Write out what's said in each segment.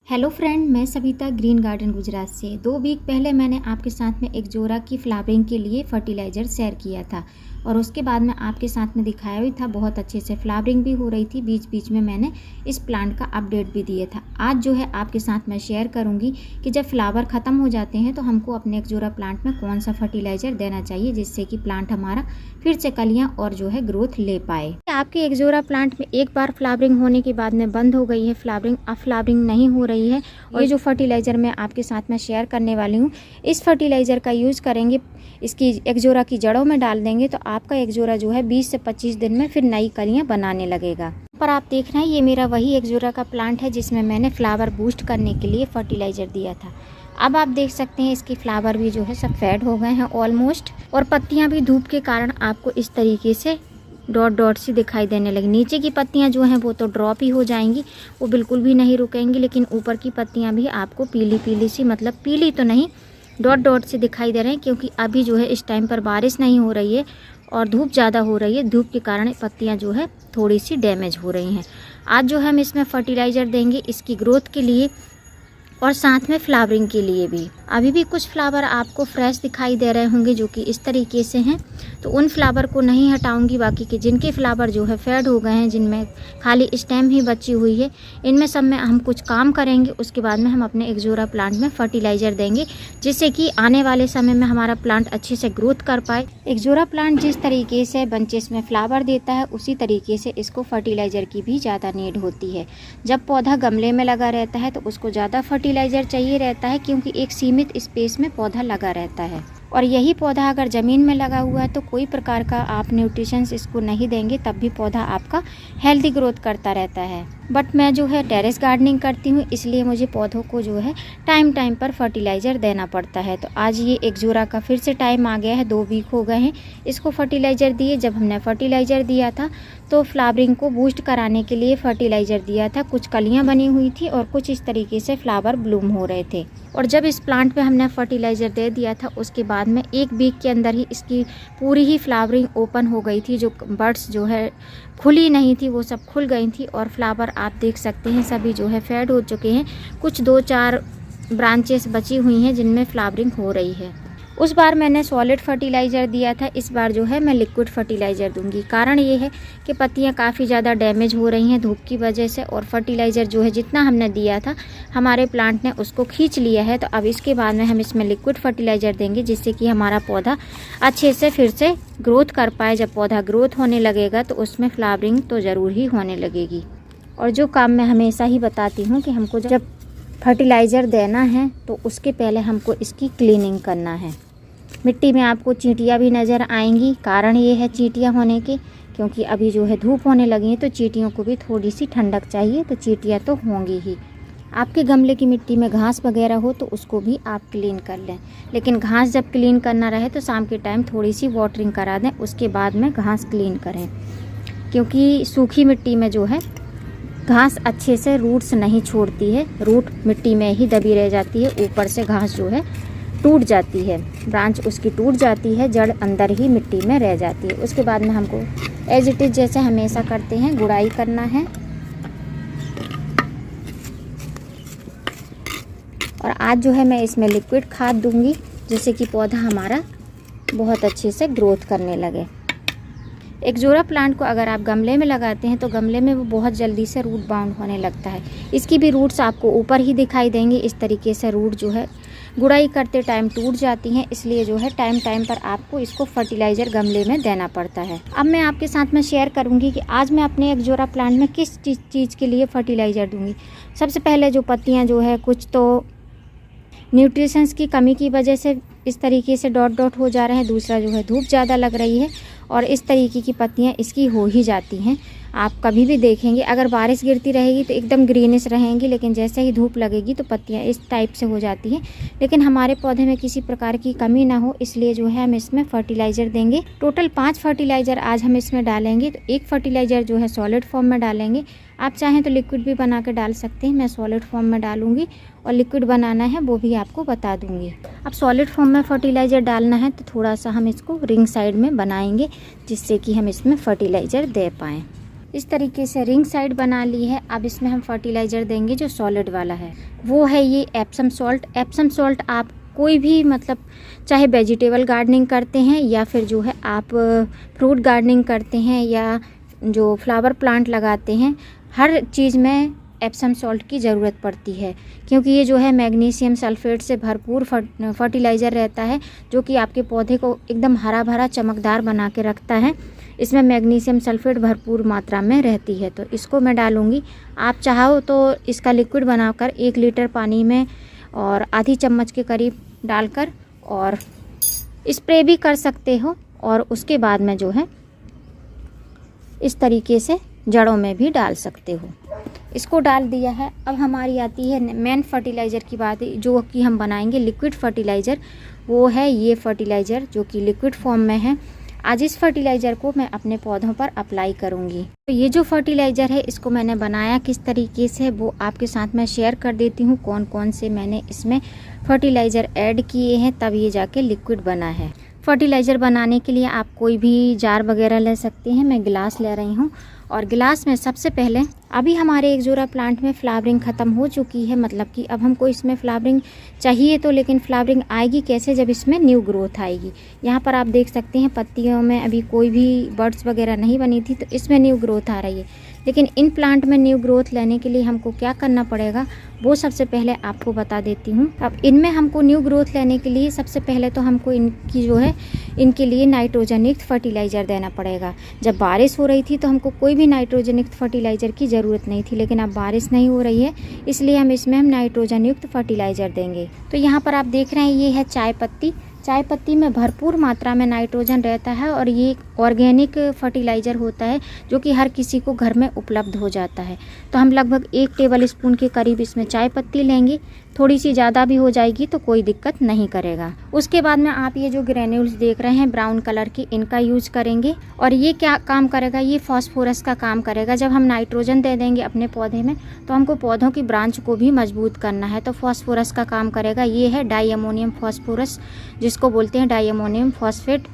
Hello friend, मैं Savita green garden Gujarat से। 2 week पहले मैंने आपके साथ में एक जोरा की फ्लावरिंग के लिए फर्टिलाइज़र शेयर किया था और उसके बाद में आपके साथ में दिखाया भी था। बहुत अच्छे से फ्लावरिंग भी हो रही थी। बीच बीच में मैंने इस प्लांट का अपडेट भी दिया था। आज जो है आपके साथ मैं शेयर करूंगी कि जब फ्लावर ख़त्म हो जाते हैं तो हमको अपने एक जोरा प्लांट में कौन सा फर्टिलाइज़र देना चाहिए जिससे कि प्लांट हमारा फिर से कलियाँ और जो है ग्रोथ ले पाए। आपके एक जोरा प्लांट में एक बार फ्लावरिंग होने के बाद में बंद हो गई है फ्लावरिंग, अब फ्लावरिंग नहीं हो रही है। और ये जो फर्टिलाइज़र मैं आपके साथ में शेयर करने वाली हूँ, इस फर्टिलाइज़र का यूज़ करेंगे, इसकी एक जोरा की जड़ों में डाल देंगे तो आपका एक जोरा जो है 20 से 25 दिन में फिर नई कलियाँ बनाने लगेगा। पर आप देख रहे हैं ये मेरा वही एक जोरा का प्लांट है जिसमें मैंने फ्लावर बूस्ट करने के लिए फर्टिलाइज़र दिया था। अब आप देख सकते हैं इसके फ्लावर भी जो है सब फेड हो गए हैं ऑलमोस्ट, और पत्तियाँ भी धूप के कारण आपको इस तरीके से डॉट डॉट सी दिखाई देने लगी। नीचे की पत्तियां जो हैं वो तो ड्रॉप ही हो जाएंगी, वो बिल्कुल भी नहीं रुकेंगी, लेकिन ऊपर की पत्तियां भी आपको पीली पीली सी, मतलब पीली तो नहीं, डॉट डॉट से दिखाई दे रहे हैं, क्योंकि अभी जो है इस टाइम पर बारिश नहीं हो रही है और धूप ज़्यादा हो रही है। धूप के कारण पत्तियाँ जो है थोड़ी सी डैमेज हो रही हैं। आज जो हम इसमें फर्टिलाइज़र देंगे इसकी ग्रोथ के लिए और साथ में फ्लावरिंग के लिए भी। अभी भी कुछ फ्लावर आपको फ्रेश दिखाई दे रहे होंगे जो कि इस तरीके से हैं, तो उन फ्लावर को नहीं हटाऊंगी। बाकी के जिनके फ्लावर जो है फेड हो गए हैं, जिनमें खाली स्टेम ही बची हुई है, इनमें सब में हम कुछ काम करेंगे। उसके बाद में हम अपने एक जोरा प्लांट में फर्टिलाइज़र देंगे जिससे कि आने वाले समय में हमारा प्लांट अच्छे से ग्रोथ कर पाए। एक जोरा प्लांट जिस तरीके से बंचेस में फ्लावर देता है उसी तरीके से इसको फर्टिलाइज़र की भी ज़्यादा नीड होती है। जब पौधा गमले में लगा रहता है तो उसको ज़्यादा फर्टिलाइज़र चाहिए रहता है, क्योंकि एक सीमित स्पेस में पौधा लगा रहता है। और यही पौधा अगर ज़मीन में लगा हुआ है तो कोई प्रकार का आप न्यूट्रिशंस इसको नहीं देंगे तब भी पौधा आपका हेल्दी ग्रोथ करता रहता है। बट मैं जो है टेरेस गार्डनिंग करती हूँ, इसलिए मुझे पौधों को जो है टाइम टाइम पर फर्टिलाइज़र देना पड़ता है। तो आज ये एक जोरा का फिर से टाइम आ गया है। 2 वीक हो गए हैं इसको फर्टिलाइज़र दिए। जब हमने फर्टिलाइज़र दिया था तो फ्लावरिंग को बूस्ट कराने के लिए फर्टिलाइज़र दिया था। कुछ कलियाँ बनी हुई थी और कुछ इस तरीके से फ्लावर ब्लूम हो रहे थे। और जब इस प्लांट पे हमने फर्टिलाइज़र दे दिया था उसके बाद में 1 वीक के अंदर ही इसकी पूरी ही फ्लावरिंग ओपन हो गई थी। जो बड्स जो है खुली नहीं थी वो सब खुल गई थी और फ्लावर आप देख सकते हैं सभी जो है फेड हो चुके हैं। कुछ 2-4 ब्रांचेस बची हुई हैं जिनमें फ्लावरिंग हो रही है। उस बार मैंने सॉलिड फर्टिलाइज़र दिया था, इस बार जो है मैं लिक्विड फर्टिलाइज़र दूंगी। कारण ये है कि पत्तियां काफ़ी ज़्यादा डैमेज हो रही हैं धूप की वजह से, और फर्टिलाइज़र जो है जितना हमने दिया था हमारे प्लांट ने उसको खींच लिया है। तो अब इसके बाद में हम इसमें लिक्विड फर्टिलाइज़र देंगे जिससे कि हमारा पौधा अच्छे से फिर से ग्रोथ कर पाए। जब पौधा ग्रोथ होने लगेगा तो उसमें फ्लावरिंग तो ज़रूर ही होने लगेगी। और जो काम मैं हमेशा ही बताती हूँ कि हमको जब फर्टिलाइज़र देना है तो उसके पहले हमको इसकी क्लीनिंग करना है। मिट्टी में आपको चींटियाँ भी नज़र आएंगी। कारण ये है चींटियाँ होने के, क्योंकि अभी जो है धूप होने लगी है तो चींटियों को भी थोड़ी सी ठंडक चाहिए, तो चींटियाँ तो होंगी ही। आपके गमले की मिट्टी में घास वगैरह हो तो उसको भी आप क्लीन कर लें, लेकिन घास जब क्लीन करना रहे तो शाम के टाइम थोड़ी सी वाटरिंग करा दें, उसके बाद में घास क्लीन करें। क्योंकि सूखी मिट्टी में जो है घास अच्छे से रूट्स नहीं छोड़ती है, रूट मिट्टी में ही दबी रह जाती है। ऊपर से घास जो है टूट जाती है, ब्रांच उसकी टूट जाती है, जड़ अंदर ही मिट्टी में रह जाती है। उसके बाद में हमको एज इट इज़ जैसे हमेशा करते हैं गुड़ाई करना है। और आज जो है मैं इसमें लिक्विड खाद दूंगी जिससे कि पौधा हमारा बहुत अच्छे से ग्रोथ करने लगे। एक जोरा प्लांट को अगर आप गमले में लगाते हैं तो गमले में वो बहुत जल्दी से रूट बाउंड होने लगता है। इसकी भी रूट्स आपको ऊपर ही दिखाई देंगी। इस तरीके से रूट जो है गुड़ाई करते टाइम टूट जाती हैं, इसलिए जो है टाइम टाइम पर आपको इसको फर्टिलाइज़र गमले में देना पड़ता है। अब मैं आपके साथ में शेयर करूंगी कि आज मैं अपने एक जोरा प्लांट में किस चीज़ के लिए फर्टिलाइज़र दूंगी। सबसे पहले जो पत्तियाँ जो है कुछ तो न्यूट्रिशंस की कमी की वजह से इस तरीके से डॉट डॉट हो जा रहे हैं। दूसरा जो है धूप ज़्यादा लग रही है और इस तरीके की पत्तियां इसकी हो ही जाती हैं। आप कभी भी देखेंगे अगर बारिश गिरती रहेगी तो एकदम ग्रीनिश रहेंगी, लेकिन जैसे ही धूप लगेगी तो पत्तियां इस टाइप से हो जाती हैं। लेकिन हमारे पौधे में किसी प्रकार की कमी ना हो, इसलिए जो है हम इसमें फर्टिलाइज़र देंगे। टोटल 5 फर्टिलाइज़र आज हम इसमें डालेंगे। तो एक फर्टिलाइज़र जो है सॉलिड फॉर्म में डालेंगे, आप चाहें तो लिक्विड भी बना के डाल सकते हैं। मैं सॉलिड फॉर्म में डालूंगी और लिक्विड बनाना है वो भी आपको बता दूंगी। अब सॉलिड फॉर्म में फर्टिलाइज़र डालना है तो थोड़ा सा हम इसको रिंग साइड में बनाएंगे जिससे कि हम इसमें फर्टिलाइज़र दे पाएँ। इस तरीके से रिंग साइड बना ली है। अब इसमें हम फर्टिलाइज़र देंगे जो सॉलिड वाला है, वो है ये एप्सम सॉल्ट। एप्सम सॉल्ट आप कोई भी मतलब चाहे वेजिटेबल गार्डनिंग करते हैं या फिर जो है आप फ्रूट गार्डनिंग करते हैं या जो फ्लावर प्लांट लगाते हैं, हर चीज़ में एप्सम सॉल्ट की ज़रूरत पड़ती है, क्योंकि ये जो है मैग्नीशियम सल्फेट से भरपूर फर्टिलाइज़र रहता है जो कि आपके पौधे को एकदम हरा भरा चमकदार बना के रखता है। इसमें मैग्नीशियम सल्फेट भरपूर मात्रा में रहती है, तो इसको मैं डालूँगी। आप चाहो तो इसका लिक्विड बनाकर 1 लीटर पानी में और आधी चम्मच के करीब डालकर और स्प्रे भी कर सकते हो, और उसके बाद में जो है इस तरीके से जड़ों में भी डाल सकते हो। इसको डाल दिया है। अब हमारी आती है मेन फर्टिलाइज़र की बात, जो कि हम बनाएंगे लिक्विड फर्टिलाइज़र। वो है ये फर्टिलाइज़र जो कि लिक्विड फॉर्म में है। आज इस फर्टिलाइज़र को मैं अपने पौधों पर अप्लाई करूंगी। तो ये जो फर्टिलाइज़र है इसको मैंने बनाया किस तरीके से वो आपके साथ मैं शेयर कर देती हूँ, कौन कौन से मैंने इसमें फर्टिलाइज़र ऐड किए हैं, तब ये जाके लिक्विड बना है। फर्टिलाइज़र बनाने के लिए आप कोई भी जार वगैरह ले सकते हैं। मैं गिलास ले रही हूँ और गिलास में सबसे पहले, अभी हमारे एक जोड़ा प्लांट में फ्लावरिंग ख़त्म हो चुकी है, मतलब कि अब हमको इसमें फ्लावरिंग चाहिए तो, लेकिन फ्लावरिंग आएगी कैसे, जब इसमें न्यू ग्रोथ आएगी। यहाँ पर आप देख सकते हैं पत्तियों में अभी कोई भी बर्ड्स वगैरह नहीं बनी थी, तो इसमें न्यू ग्रोथ आ रही है। लेकिन इन प्लांट में न्यू ग्रोथ लेने के लिए हमको क्या करना पड़ेगा वो सबसे पहले आपको बता देती हूँ। अब इनमें हमको न्यू ग्रोथ लेने के लिए सबसे पहले तो हमको इनकी जो है इनके लिए नाइट्रोजन युक्त फर्टिलाइज़र देना पड़ेगा। जब बारिश हो रही थी तो हमको कोई भी नाइट्रोजन युक्त फर्टिलाइज़र की ज़रूरत नहीं थी, लेकिन अब बारिश नहीं हो रही है, इसलिए हम इसमें नाइट्रोजन युक्त फर्टिलाइज़र देंगे। तो यहाँ पर आप देख रहे हैं ये है चाय पत्ती। चाय पत्ती में भरपूर मात्रा में नाइट्रोजन रहता है और ये एक ऑर्गेनिक फर्टिलाइज़र होता है जो कि हर किसी को घर में उपलब्ध हो जाता है। तो हम लगभग 1 टेबल स्पून के करीब इसमें चाय पत्ती लेंगे। थोड़ी सी ज़्यादा भी हो जाएगी तो कोई दिक्कत नहीं करेगा। उसके बाद में आप ये जो ग्रेन्यूल्स देख रहे हैं ब्राउन कलर की, इनका यूज करेंगे। और ये क्या काम करेगा, ये फॉस्फोरस का काम करेगा। जब हम नाइट्रोजन दे देंगे अपने पौधे में तो हमको पौधों की ब्रांच को भी मजबूत करना है, तो फॉस्फोरस का काम करेगा। ये है डाई अमोनियम फॉस्फोरस, जिसको बोलते हैं डाई अमोनियम फॉस्फेट।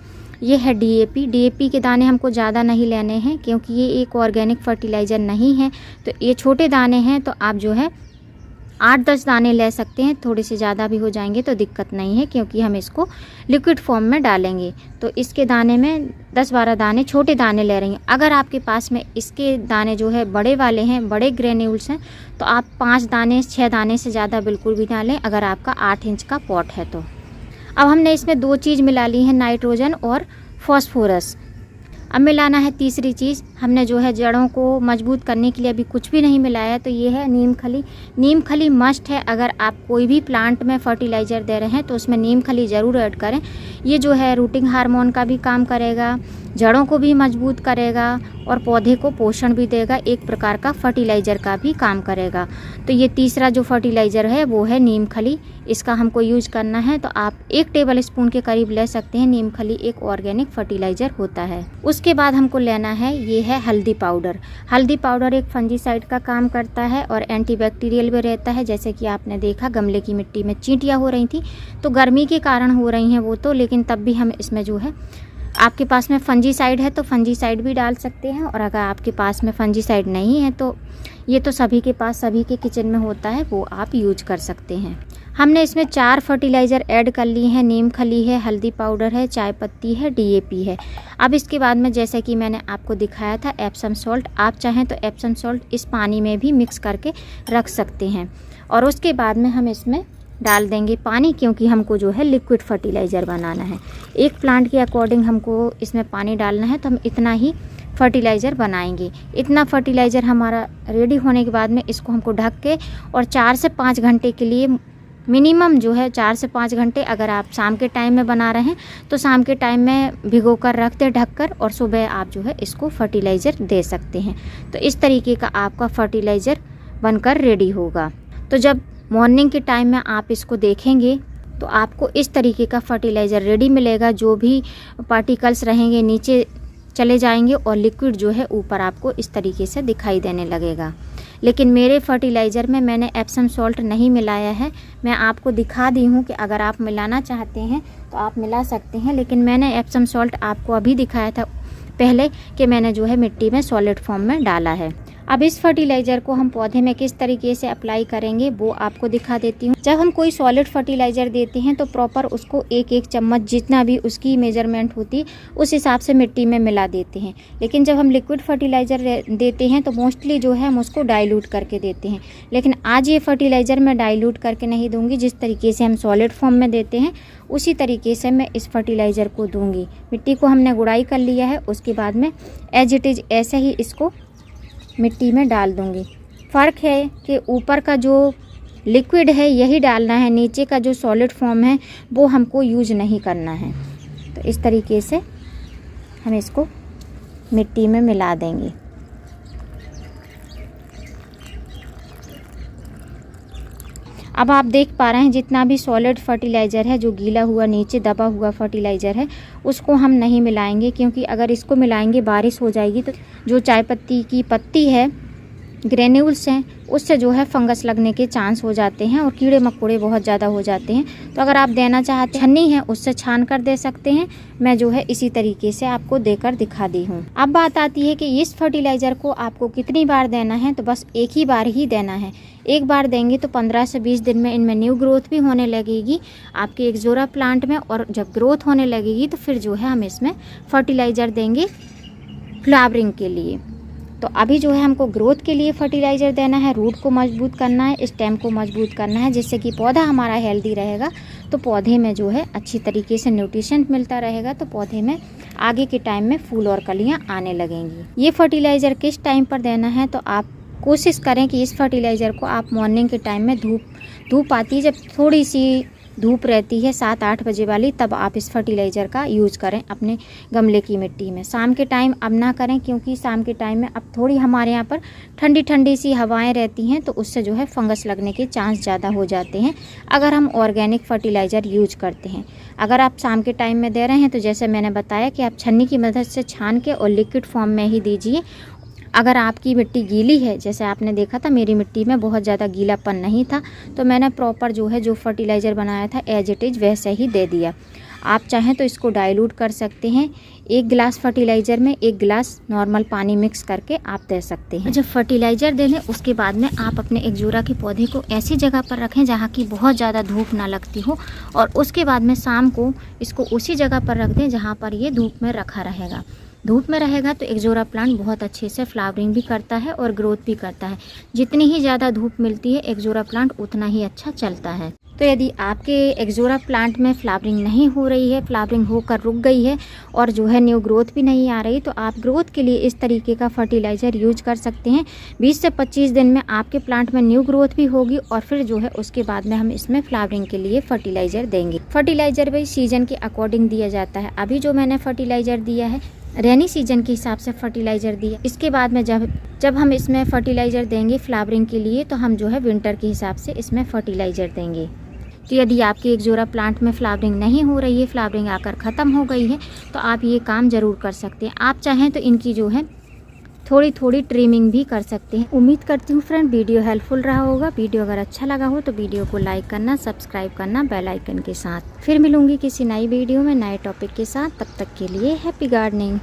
ये है डीएपी। डीएपी के दाने हमको ज़्यादा नहीं लेने हैं क्योंकि ये एक ऑर्गेनिक फर्टिलाइज़र नहीं है, तो ये छोटे दाने हैं, तो आप जो है 8-10 दाने ले सकते हैं। थोड़े से ज़्यादा भी हो जाएंगे तो दिक्कत नहीं है, क्योंकि हम इसको लिक्विड फॉर्म में डालेंगे। तो इसके दाने में 10-12 दाने छोटे दाने ले रही हैं। अगर आपके पास में इसके दाने जो है बड़े वाले हैं, बड़े ग्रेन्यूल्स हैं, तो आप 5 दाने 6 दाने से ज़्यादा बिल्कुल भी ना लें, अगर आपका 8 इंच का पॉट है तो। अब हमने इसमें 2 चीज़ मिला ली है, नाइट्रोजन और फॉस्फोरस। अब मिलाना है तीसरी चीज़। हमने जो है जड़ों को मजबूत करने के लिए अभी कुछ भी नहीं मिलाया, तो ये है नीम खली। नीम खली मस्ट है। अगर आप कोई भी प्लांट में फर्टिलाइज़र दे रहे हैं तो उसमें नीम खली ज़रूर ऐड करें। ये जो है रूटिंग हार्मोन का भी काम करेगा, जड़ों को भी मजबूत करेगा और पौधे को पोषण भी देगा, एक प्रकार का फर्टिलाइज़र का भी काम करेगा। तो ये तीसरा जो फर्टिलाइज़र है वो है नीम खली। इसका हमको यूज करना है, तो आप 1 टेबल स्पून के करीब ले सकते हैं। नीम खली एक ऑर्गेनिक फर्टिलाइज़र होता है। उसके बाद हमको लेना है, ये है हल्दी पाउडर। हल्दी पाउडर एक फंजीसाइड का काम करता है और एंटीबैक्टीरियल भी रहता है। जैसे कि आपने देखा गमले की मिट्टी में चींटियाँ हो रही थी, तो गर्मी के कारण हो रही हैं वो तो, लेकिन तब भी हम इसमें जो है, आपके पास में फंजीसाइड है तो फंजीसाइड भी डाल सकते हैं, और अगर आपके पास में फंजीसाइड नहीं है तो ये तो सभी के पास, सभी के किचन में होता है, वो आप यूज कर सकते हैं। हमने इसमें 4 फर्टिलाइज़र ऐड कर लिए हैं। नीम खली है, हल्दी पाउडर है, चाय पत्ती है, डीएपी है। अब इसके बाद में जैसे कि मैंने आपको दिखाया था एप्सम सॉल्ट, आप चाहें तो एप्सम सॉल्ट इस पानी में भी मिक्स करके रख सकते हैं। और उसके बाद में हम इसमें डाल देंगे पानी, क्योंकि हमको जो है लिक्विड फर्टिलाइज़र बनाना है। एक प्लांट के अकॉर्डिंग हमको इसमें पानी डालना है, तो हम इतना ही फर्टिलाइज़र बनाएंगे। इतना फर्टिलाइज़र हमारा रेडी होने के बाद में इसको हमको ढक के और 4 से 5 घंटे के लिए, मिनिमम जो है 4 से 5 घंटे, अगर आप शाम के टाइम में बना रहे हैं तो शाम के टाइम में भिगो कर रख दें ढककर, और सुबह आप जो है इसको फर्टिलाइज़र दे सकते हैं। तो इस तरीके का आपका फर्टिलाइज़र बनकर रेडी होगा। तो जब मॉर्निंग के टाइम में आप इसको देखेंगे तो आपको इस तरीके का फर्टिलाइज़र रेडी मिलेगा। जो भी पार्टिकल्स रहेंगे नीचे चले जाएंगे और लिक्विड जो है ऊपर आपको इस तरीके से दिखाई देने लगेगा। लेकिन मेरे फर्टिलाइज़र में मैंने एप्सम सॉल्ट नहीं मिलाया है। मैं आपको दिखा दी हूँ कि अगर आप मिलाना चाहते हैं तो आप मिला सकते हैं, लेकिन मैंने एप्सम सॉल्ट आपको अभी दिखाया था पहले कि मैंने जो है मिट्टी में सॉलिड फॉर्म में डाला है। अब इस फर्टिलाइज़र को हम पौधे में किस तरीके से अप्लाई करेंगे वो आपको दिखा देती हूँ। जब हम कोई सॉलिड फर्टिलाइज़र देते हैं तो प्रॉपर उसको एक एक चम्मच जितना भी उसकी मेजरमेंट होती उस हिसाब से मिट्टी में मिला देते हैं। लेकिन जब हम लिक्विड फर्टिलाइज़र देते हैं तो मोस्टली जो है हम उसको डाइल्यूट करके देते हैं। लेकिन आज ये फर्टिलाइज़र मैं डाइल्यूट करके नहीं दूँगी, जिस तरीके से हम सॉलिड फॉर्म में देते हैं उसी तरीके से मैं इस फर्टिलाइज़र को दूँगी। मिट्टी को हमने गुड़ाई कर लिया है, उसके बाद में एज इट इज़ ऐसे ही इसको मिट्टी में डाल दूंगी। फ़र्क है कि ऊपर का जो लिक्विड है यही डालना है, नीचे का जो सॉलिड फॉर्म है वो हमको यूज नहीं करना है। तो इस तरीके से हम इसको मिट्टी में मिला देंगे। अब आप देख पा रहे हैं जितना भी सॉलिड फर्टिलाइज़र है, जो गीला हुआ नीचे दबा हुआ फर्टिलाइज़र है, उसको हम नहीं मिलाएंगे, क्योंकि अगर इसको मिलाएंगे बारिश हो जाएगी तो जो चाय पत्ती की पत्ती है, ग्रेन्यूल्स हैं, उससे जो है फंगस लगने के चांस हो जाते हैं और कीड़े मकोड़े बहुत ज़्यादा हो जाते हैं। तो अगर आप देना चाहते हैं, छन्नी है उससे छान कर दे सकते हैं। मैं जो है इसी तरीके से आपको देकर दिखा दी हूँ। अब बात आती है कि इस फर्टिलाइज़र को आपको कितनी बार देना है। तो बस एक ही बार ही देना है। एक बार देंगे तो 15 से 20 दिन में इनमें न्यू ग्रोथ भी होने लगेगी आपके एक्जोरा प्लांट में, और जब ग्रोथ होने लगेगी तो फिर जो है हम इसमें फर्टिलाइज़र देंगे फ्लावरिंग के लिए। तो अभी जो है हमको ग्रोथ के लिए फर्टिलाइज़र देना है, रूट को मजबूत करना है, स्टेम को मजबूत करना है, जिससे कि पौधा हमारा हेल्दी रहेगा। तो पौधे में जो है अच्छी तरीके से न्यूट्रिशन मिलता रहेगा, तो पौधे में आगे के टाइम में फूल और कलियाँ आने लगेंगी। ये फर्टिलाइज़र किस टाइम पर देना है, तो आप कोशिश करें कि इस फर्टिलाइज़र को आप मॉर्निंग के टाइम में धूप आती है, जब थोड़ी सी धूप रहती है 7-8 बजे वाली, तब आप इस फर्टिलाइज़र का यूज़ करें अपने गमले की मिट्टी में। शाम के टाइम अब ना करें, क्योंकि शाम के टाइम में अब थोड़ी हमारे यहाँ पर ठंडी ठंडी सी हवाएं रहती हैं, तो उससे जो है फंगस लगने के चांस ज़्यादा हो जाते हैं अगर हम ऑर्गेनिक फर्टिलाइज़र यूज करते हैं। अगर आप शाम के टाइम में दे रहे हैं तो जैसे मैंने बताया कि आप छन्नी की मदद से छान के और लिक्विड फॉर्म में ही दीजिए। अगर आपकी मिट्टी गीली है, जैसे आपने देखा था मेरी मिट्टी में बहुत ज़्यादा गीलापन नहीं था, तो मैंने प्रॉपर जो फर्टिलाइज़र बनाया था एज इट इज़ वैसे ही दे दिया। आप चाहें तो इसको डाइल्यूट कर सकते हैं। 1 गिलास फर्टिलाइज़र में 1 गिलास नॉर्मल पानी मिक्स करके आप दे सकते हैं। जब फर्टिलाइज़र दे लें उसके बाद में आप अपने एक्जोरा के पौधे को ऐसी जगह पर रखें जहाँ की बहुत ज़्यादा धूप ना लगती हो, और उसके बाद में शाम को इसको उसी जगह पर रख दें जहाँ पर ये धूप में रखा रहेगा। धूप में रहेगा तो एक्जोरा प्लांट बहुत अच्छे से फ्लावरिंग भी करता है और ग्रोथ भी करता है। जितनी ही ज़्यादा धूप मिलती है एक्जोरा प्लांट उतना ही अच्छा चलता है। तो यदि आपके एक्जोरा प्लांट में फ्लावरिंग नहीं हो रही है, फ्लावरिंग होकर रुक गई है और जो है न्यू ग्रोथ भी नहीं आ रही, तो आप ग्रोथ के लिए इस तरीके का फर्टिलाइज़र यूज कर सकते हैं। 20 से 25 दिन में आपके प्लांट में न्यू ग्रोथ भी होगी, और फिर जो है उसके बाद में हम इसमें फ्लावरिंग के लिए फर्टिलाइज़र देंगे। फर्टिलाइज़र भी सीजन के अकॉर्डिंग दिया जाता है। अभी जो मैंने फर्टिलाइज़र दिया है रेनी सीजन के हिसाब से फर्टिलाइज़र दिया। इसके बाद में जब हम इसमें फर्टिलाइज़र देंगे फ्लावरिंग के लिए, तो हम जो है विंटर के हिसाब से इसमें फर्टिलाइज़र देंगे। तो यदि आपकी एक्जोरा प्लांट में फ्लावरिंग नहीं हो रही है, फ्लावरिंग आकर ख़त्म हो गई है, तो आप ये काम ज़रूर कर सकते हैं। आप चाहें तो इनकी जो है थोड़ी थोड़ी ट्रिमिंग भी कर सकते हैं। उम्मीद करती हूँ फ्रेंड वीडियो हेल्पफुल रहा होगा। वीडियो अगर अच्छा लगा हो तो वीडियो को लाइक करना, सब्सक्राइब करना बेल आइकन के साथ। फिर मिलूंगी किसी नई वीडियो में नए टॉपिक के साथ। तब तक के लिए हैप्पी गार्डनिंग।